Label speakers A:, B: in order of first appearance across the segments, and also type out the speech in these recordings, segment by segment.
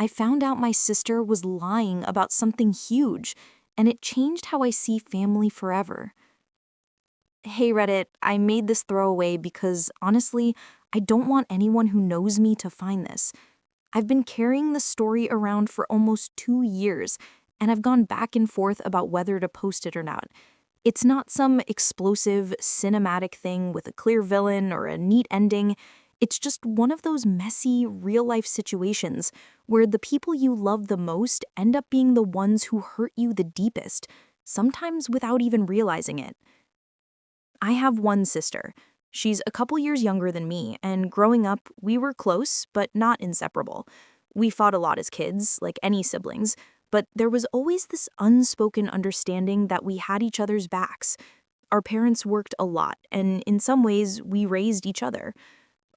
A: I found out my sister was lying about something huge, and it changed how I see family forever. Hey Reddit, I made this throwaway because honestly, I don't want anyone who knows me to find this. I've been carrying the story around for almost 2 years, and I've gone back and forth about whether to post it or not. It's not some explosive, cinematic thing with a clear villain or a neat ending. It's just one of those messy, real life situations where the people you love the most end up being the ones who hurt you the deepest, sometimes without even realizing it. I have one sister. She's a couple years younger than me, and growing up, we were close, but not inseparable. We fought a lot as kids, like any siblings, but there was always this unspoken understanding that we had each other's backs. Our parents worked a lot, and in some ways, we raised each other.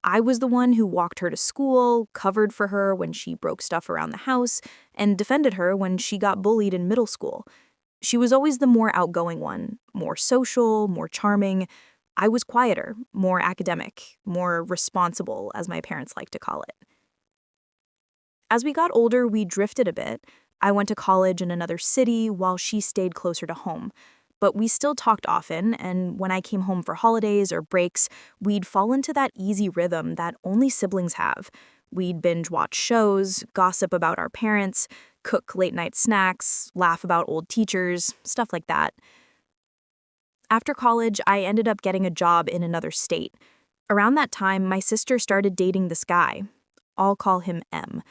A: I was the one who walked her to school, covered for her when she broke stuff around the house, and defended her when she got bullied in middle school. She was always the more outgoing one, more social, more charming. I was quieter, more academic, more responsible, as my parents like to call it. As we got older, we drifted a bit. I went to college in another city while she stayed closer to home. But we still talked often, and when I came home for holidays or breaks, we'd fall into that easy rhythm that only siblings have. We'd binge watch shows, gossip about our parents, cook late night snacks, laugh about old teachers, stuff like that. After college, I ended up getting a job in another state. Around that time, my sister started dating this guy. I'll call him M.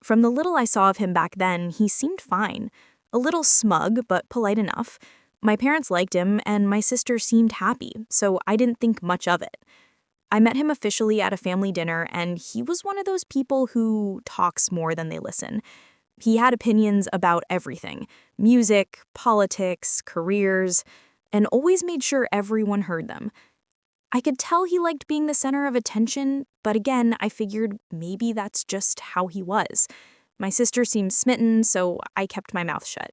A: From the little I saw of him back then, he seemed fine. A little smug, but polite enough. My parents liked him, and my sister seemed happy, so I didn't think much of it. I met him officially at a family dinner, and he was one of those people who talks more than they listen. He had opinions about everything: music, politics, careers, and always made sure everyone heard them. I could tell he liked being the center of attention, but again, I figured maybe that's just how he was. My sister seemed smitten, so I kept my mouth shut.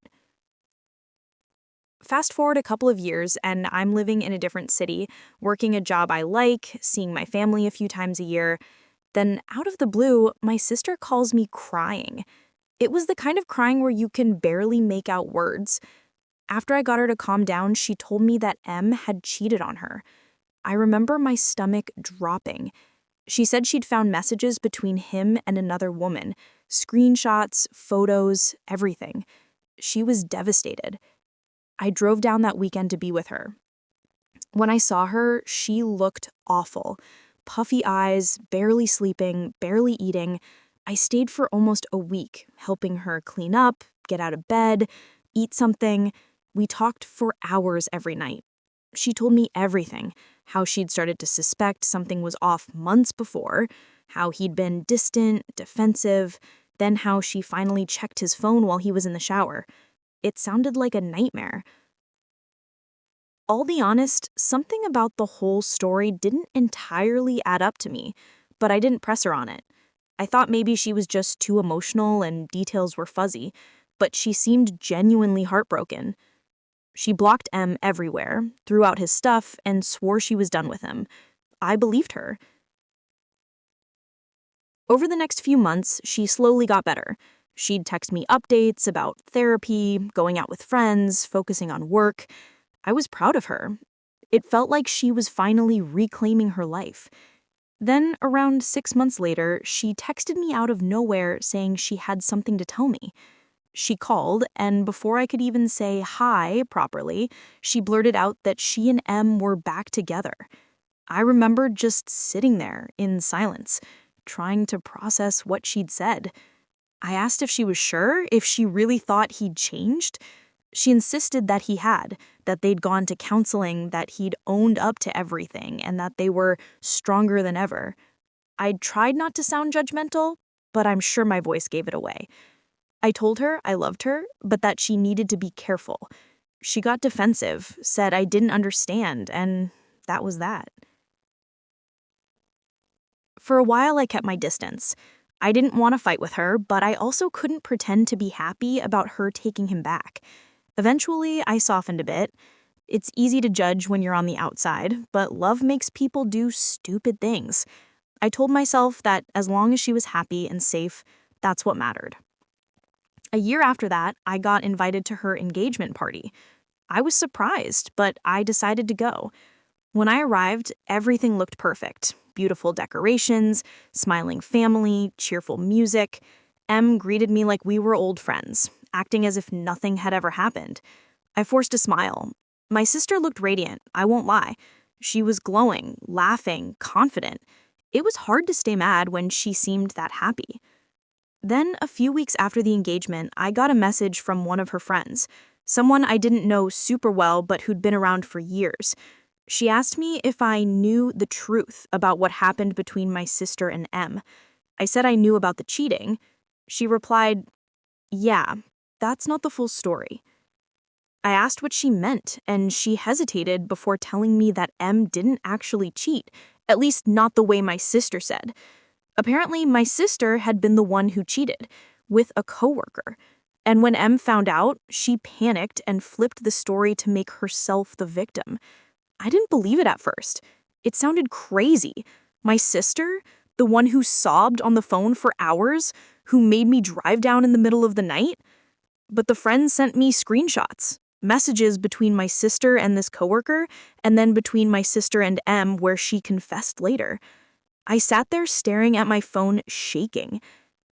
A: Fast forward a couple of years, and I'm living in a different city, working a job I like, seeing my family a few times a year. Then, out of the blue, my sister calls me crying. It was the kind of crying where you can barely make out words. After I got her to calm down, she told me that M had cheated on her. I remember my stomach dropping. She said she'd found messages between him and another woman, screenshots, photos, everything. She was devastated. I drove down that weekend to be with her. When I saw her, she looked awful. Puffy eyes, barely sleeping, barely eating. I stayed for almost a week, helping her clean up, get out of bed, eat something. We talked for hours every night. She told me everything: how she'd started to suspect something was off months before, how he'd been distant, defensive, then how she finally checked his phone while he was in the shower. It sounded like a nightmare. I'll be honest, something about the whole story didn't entirely add up to me, but I didn't press her on it. I thought maybe she was just too emotional and details were fuzzy, but she seemed genuinely heartbroken. She blocked M everywhere, threw out his stuff, and swore she was done with him. I believed her. Over the next few months, she slowly got better. She'd text me updates about therapy, going out with friends, focusing on work. I was proud of her. It felt like she was finally reclaiming her life. Then, around 6 months later, she texted me out of nowhere saying she had something to tell me. She called, and before I could even say hi properly, she blurted out that she and M were back together. I remember just sitting there in silence, trying to process what she'd said. I asked if she was sure, if she really thought he'd changed. She insisted that he had, that they'd gone to counseling, that he'd owned up to everything, and that they were stronger than ever. I tried not to sound judgmental, but I'm sure my voice gave it away. I told her I loved her, but that she needed to be careful. She got defensive, said I didn't understand, and that was that. For a while, I kept my distance. I didn't want to fight with her, but I also couldn't pretend to be happy about her taking him back. Eventually, I softened a bit. It's easy to judge when you're on the outside, but love makes people do stupid things. I told myself that as long as she was happy and safe, That's what mattered. A year after that, I got invited to her engagement party. I was surprised, but I decided to go. When I arrived, everything looked perfect. Beautiful decorations, smiling family, cheerful music. Em greeted me like we were old friends, acting as if nothing had ever happened. I forced a smile. My sister looked radiant, I won't lie. She was glowing, laughing, confident. It was hard to stay mad when she seemed that happy. Then, a few weeks after the engagement, I got a message from one of her friends, someone I didn't know super well but who'd been around for years. She asked me if I knew the truth about what happened between my sister and Em. I said I knew about the cheating. She replied, "Yeah, that's not the full story." I asked what she meant, and she hesitated before telling me that Em didn't actually cheat, at least not the way my sister said. Apparently, my sister had been the one who cheated, with a coworker. And when Em found out, she panicked and flipped the story to make herself the victim. I didn't believe it at first. It sounded crazy. My sister, the one who sobbed on the phone for hours, who made me drive down in the middle of the night? But the friend sent me screenshots, messages between my sister and this coworker, and then between my sister and Em where she confessed later. I sat there staring at my phone, shaking.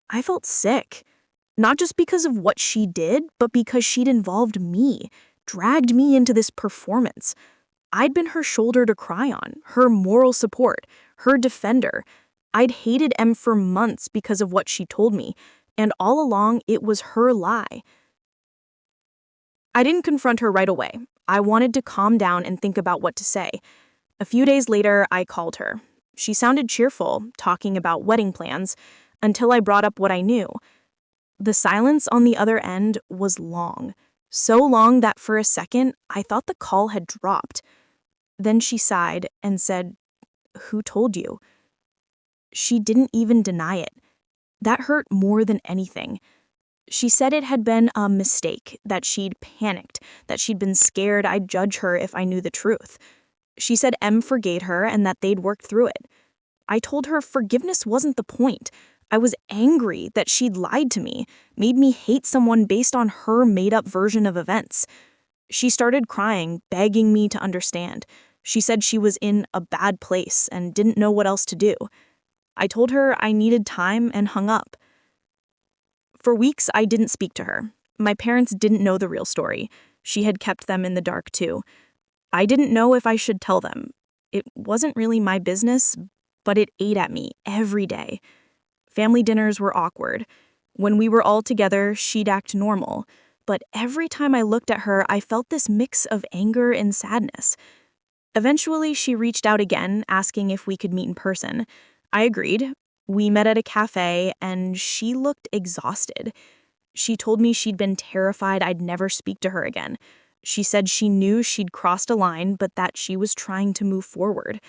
A: I felt sick. Not just because of what she did, but because she'd involved me, dragged me into this performance. I'd been her shoulder to cry on, her moral support, her defender. I'd hated Em for months because of what she told me, and all along it was her lie. I didn't confront her right away. I wanted to calm down and think about what to say. A few days later, I called her. She sounded cheerful, talking about wedding plans, until I brought up what I knew. The silence on the other end was long. So long that for a second, I thought the call had dropped. Then she sighed and said, "Who told you?" She didn't even deny it. That hurt more than anything. She said it had been a mistake, that she'd panicked, that she'd been scared I'd judge her if I knew the truth. She said Em forgave her and that they'd worked through it. I told her forgiveness wasn't the point. I was angry that she'd lied to me, made me hate someone based on her made-up version of events. She started crying, begging me to understand. She said she was in a bad place and didn't know what else to do. I told her I needed time and hung up. For weeks, I didn't speak to her. My parents didn't know the real story. She had kept them in the dark, too. I didn't know if I should tell them. It wasn't really my business, but it ate at me every day. Family dinners were awkward. When we were all together, she'd act normal. But every time I looked at her, I felt this mix of anger and sadness. Eventually, she reached out again, asking if we could meet in person. I agreed. We met at a cafe, and she looked exhausted. She told me she'd been terrified I'd never speak to her again. She said she knew she'd crossed a line, but that she was trying to move forward.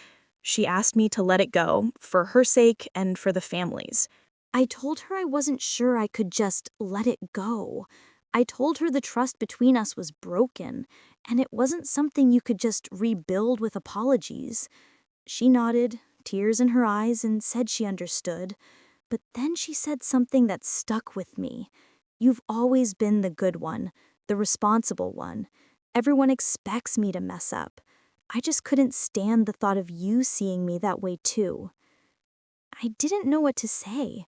A: She asked me to let it go, for her sake and for the family's. I told her I wasn't sure I could just let it go. I told her the trust between us was broken, and it wasn't something you could just rebuild with apologies. She nodded, tears in her eyes, and said she understood. But then she said something that stuck with me. "You've always been the good one, the responsible one. Everyone expects me to mess up. I just couldn't stand the thought of you seeing me that way too." I didn't know what to say.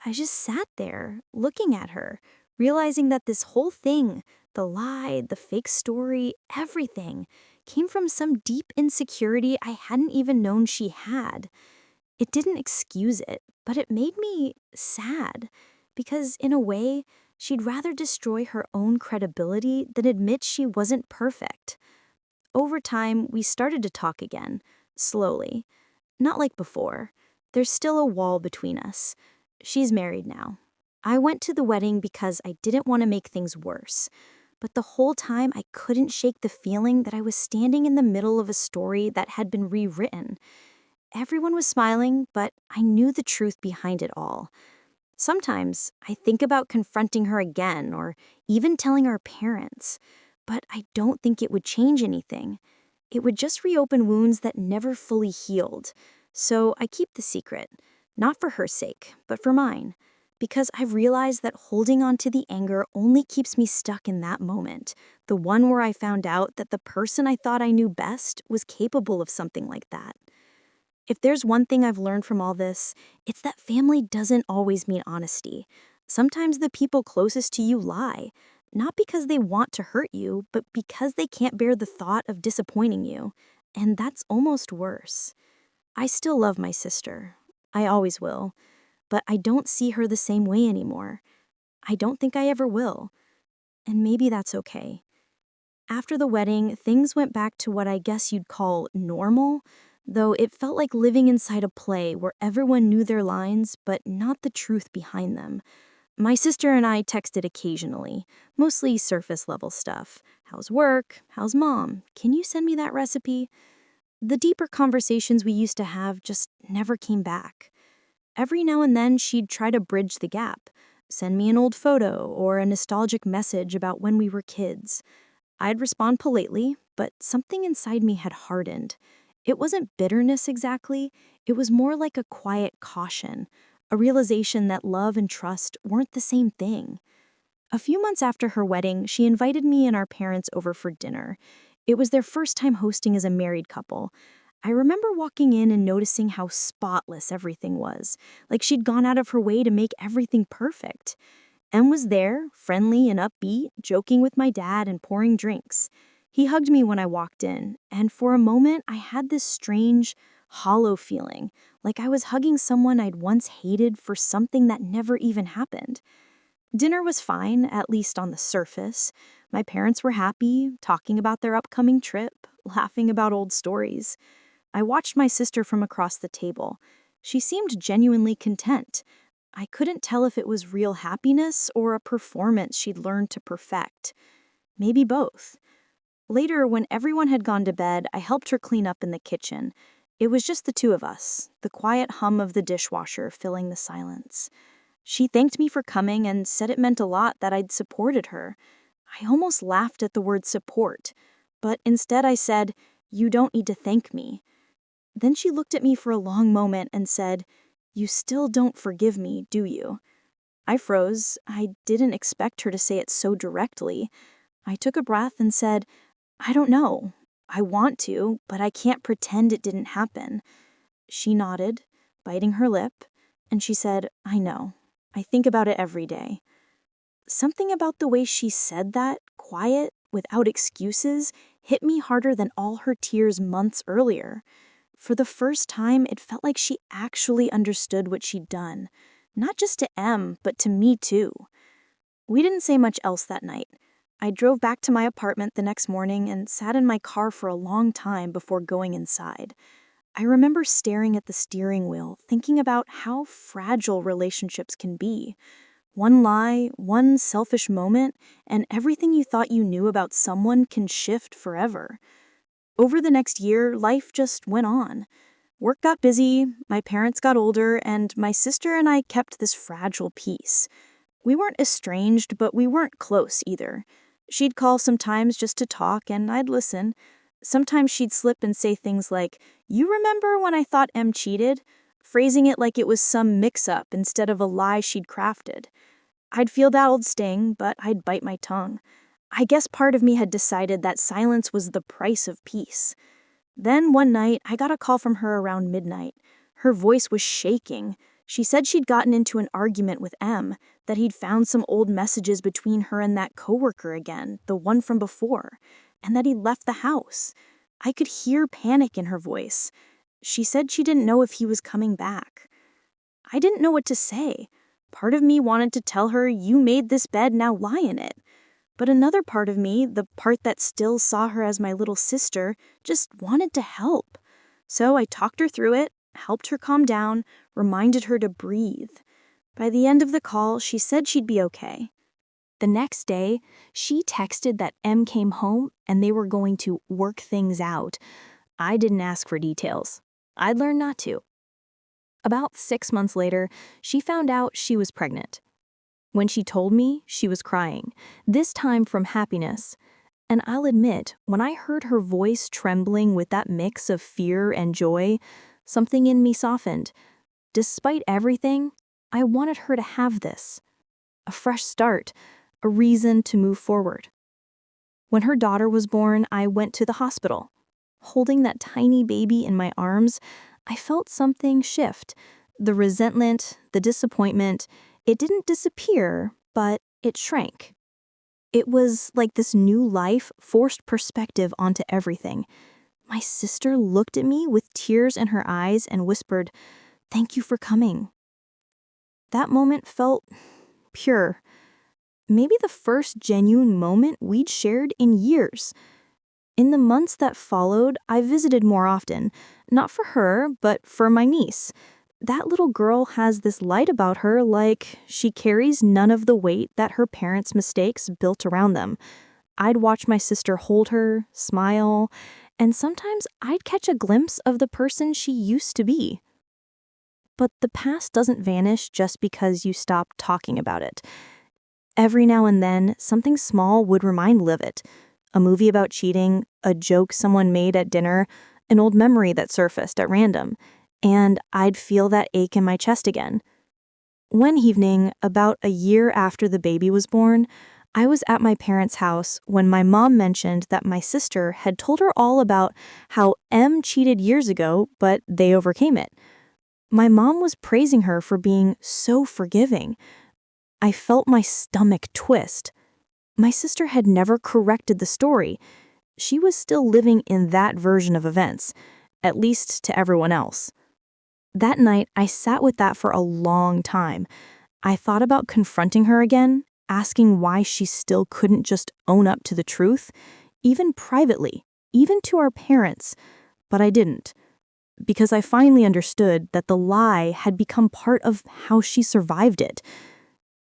A: I just sat there, looking at her, realizing that this whole thing, the lie, the fake story, everything, came from some deep insecurity I hadn't even known she had. It didn't excuse it, but it made me sad, because in a way, she'd rather destroy her own credibility than admit she wasn't perfect. Over time, we started to talk again, slowly. Not like before. There's still a wall between us. She's married now. I went to the wedding because I didn't want to make things worse. But the whole time, I couldn't shake the feeling that I was standing in the middle of a story that had been rewritten. Everyone was smiling, but I knew the truth behind it all. Sometimes I think about confronting her again or even telling our parents, but I don't think it would change anything. It would just reopen wounds that never fully healed. So I keep the secret, not for her sake, but for mine, because I've realized that holding on to the anger only keeps me stuck in that moment, the one where I found out that the person I thought I knew best was capable of something like that. If there's one thing I've learned from all this, it's that family doesn't always mean honesty. Sometimes the people closest to you lie, not because they want to hurt you, but because they can't bear the thought of disappointing you. And that's almost worse. I still love my sister. I always will. But I don't see her the same way anymore. I don't think I ever will. And maybe that's okay. After the wedding, things went back to what I guess you'd call normal, though it felt like living inside a play where everyone knew their lines, but not the truth behind them. My sister and I texted occasionally, mostly surface level stuff. How's work? How's mom? Can you send me that recipe? The deeper conversations we used to have just never came back. Every now and then she'd try to bridge the gap, send me an old photo or a nostalgic message about when we were kids. I'd respond politely, but something inside me had hardened. It wasn't bitterness exactly, it was more like a quiet caution, a realization that love and trust weren't the same thing. A few months after her wedding, she invited me and our parents over for dinner. It was their first time hosting as a married couple. I remember walking in and noticing how spotless everything was, like she'd gone out of her way to make everything perfect. Em was there, friendly and upbeat, joking with my dad and pouring drinks. He hugged me when I walked in, and for a moment I had this strange, hollow feeling, like I was hugging someone I'd once hated for something that never even happened. Dinner was fine, at least on the surface. My parents were happy, talking about their upcoming trip, laughing about old stories. I watched my sister from across the table. She seemed genuinely content. I couldn't tell if it was real happiness or a performance she'd learned to perfect. Maybe both. Later, when everyone had gone to bed, I helped her clean up in the kitchen. It was just the two of us, the quiet hum of the dishwasher filling the silence. She thanked me for coming and said it meant a lot that I'd supported her. I almost laughed at the word support, but instead I said, "You don't need to thank me." Then she looked at me for a long moment and said, "You still don't forgive me, do you?" I froze. I didn't expect her to say it so directly. I took a breath and said, "I don't know. I want to, but I can't pretend it didn't happen." She nodded, biting her lip, and she said, "I know. I think about it every day." Something about the way she said that, quiet, without excuses, hit me harder than all her tears months earlier. For the first time, it felt like she actually understood what she'd done. Not just to Em, but to me too. We didn't say much else that night. I drove back to my apartment the next morning and sat in my car for a long time before going inside. I remember staring at the steering wheel, thinking about how fragile relationships can be. One lie, one selfish moment, and everything you thought you knew about someone can shift forever. Over the next year, life just went on. Work got busy, my parents got older, and my sister and I kept this fragile peace. We weren't estranged, but we weren't close either. She'd call sometimes just to talk, and I'd listen. Sometimes she'd slip and say things like, "You remember when I thought Em cheated?" phrasing it like it was some mix-up instead of a lie she'd crafted. I'd feel that old sting, but I'd bite my tongue. I guess part of me had decided that silence was the price of peace. Then one night, I got a call from her around midnight. Her voice was shaking. She said she'd gotten into an argument with Em, that he'd found some old messages between her and that coworker again, the one from before, and that he'd left the house. I could hear panic in her voice. She said she didn't know if he was coming back. I didn't know what to say. Part of me wanted to tell her, "You made this bed, now lie in it." But another part of me, the part that still saw her as my little sister, just wanted to help. So I talked her through it, helped her calm down, reminded her to breathe. By the end of the call, she said she'd be okay. The next day, she texted that Em came home and they were going to work things out. I didn't ask for details. I'd learned not to. About 6 months later, she found out she was pregnant. When she told me, she was crying, this time from happiness. And I'll admit, when I heard her voice trembling with that mix of fear and joy, something in me softened. Despite everything, I wanted her to have this. A fresh start, a reason to move forward. When her daughter was born, I went to the hospital. Holding that tiny baby in my arms, I felt something shift. The resentment, the disappointment, it didn't disappear, but it shrank. It was like this new life forced perspective onto everything. My sister looked at me with tears in her eyes and whispered, "Thank you for coming." That moment felt pure. Maybe the first genuine moment we'd shared in years. In the months that followed, I visited more often, not for her, but for my niece. That little girl has this light about her, like she carries none of the weight that her parents' mistakes built around them. I'd watch my sister hold her, smile, and sometimes I'd catch a glimpse of the person she used to be. But the past doesn't vanish just because you stop talking about it. Every now and then, something small would remind Liv it. A movie about cheating, a joke someone made at dinner, an old memory that surfaced at random, and I'd feel that ache in my chest again. One evening, about a year after the baby was born, I was at my parents' house when my mom mentioned that my sister had told her all about how M cheated years ago, but they overcame it. My mom was praising her for being so forgiving. I felt my stomach twist. My sister had never corrected the story. She was still living in that version of events, at least to everyone else. That night, I sat with that for a long time. I thought about confronting her again, asking why she still couldn't just own up to the truth, even privately, even to our parents. But I didn't, because I finally understood that the lie had become part of how she survived it.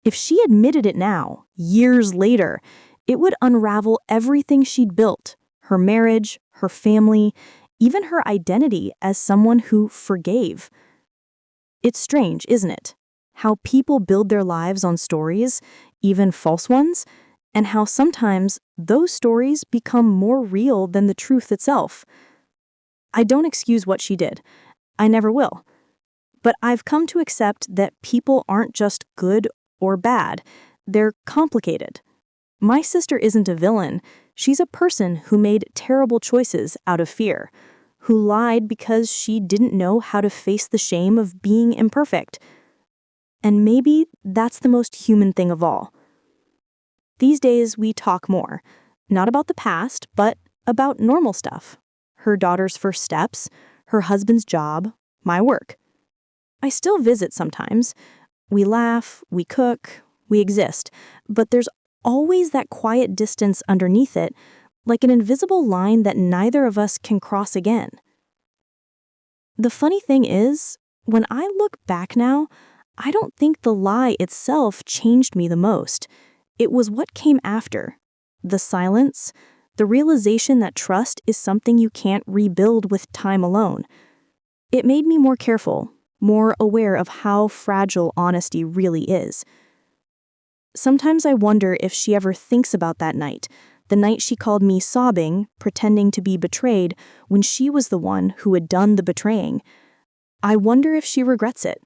A: If she admitted it now, years later, it would unravel everything she'd built, her marriage, her family, even her identity as someone who forgave. It's strange, isn't it? How people build their lives on stories, even false ones, and how sometimes those stories become more real than the truth itself. I don't excuse what she did. I never will. But I've come to accept that people aren't just good or bad. They're complicated. My sister isn't a villain. She's a person who made terrible choices out of fear, who lied because she didn't know how to face the shame of being imperfect. And maybe that's the most human thing of all. These days, we talk more, not about the past, but about normal stuff. Her daughter's first steps, her husband's job, my work. I still visit sometimes. We laugh, we cook, we exist, but there's always that quiet distance underneath it, like an invisible line that neither of us can cross again. The funny thing is, when I look back now, I don't think the lie itself changed me the most. It was what came after. The silence, the realization that trust is something you can't rebuild with time alone. It made me more careful, more aware of how fragile honesty really is. Sometimes I wonder if she ever thinks about that night, the night she called me sobbing, pretending to be betrayed when she was the one who had done the betraying. I wonder if she regrets it.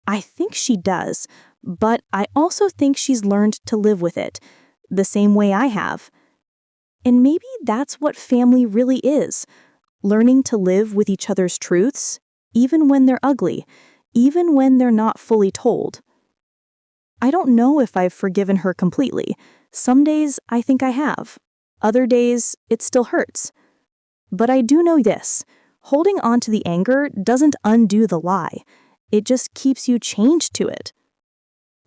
A: I think she does, but I also think she's learned to live with it, the same way I have. And maybe that's what family really is, learning to live with each other's truths, even when they're ugly, even when they're not fully told. I don't know if I've forgiven her completely. Some days I think I have. Other days it still hurts. But I do know this: holding on to the anger doesn't undo the lie. It just keeps you chained to it.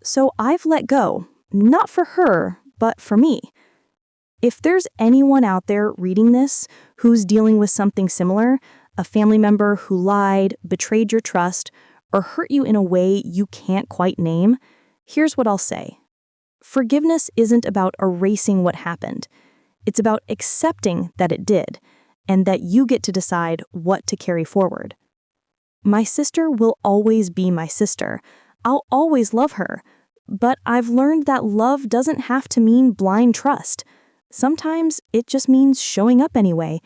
A: So I've let go, not for her, but for me. If there's anyone out there reading this who's dealing with something similar, a family member who lied, betrayed your trust, or hurt you in a way you can't quite name, here's what I'll say. Forgiveness isn't about erasing what happened. It's about accepting that it did, and that you get to decide what to carry forward. My sister will always be my sister. I'll always love her. But I've learned that love doesn't have to mean blind trust. Sometimes it just means showing up anyway,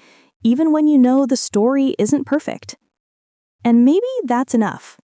A: even when you know the story isn't perfect. And maybe that's enough.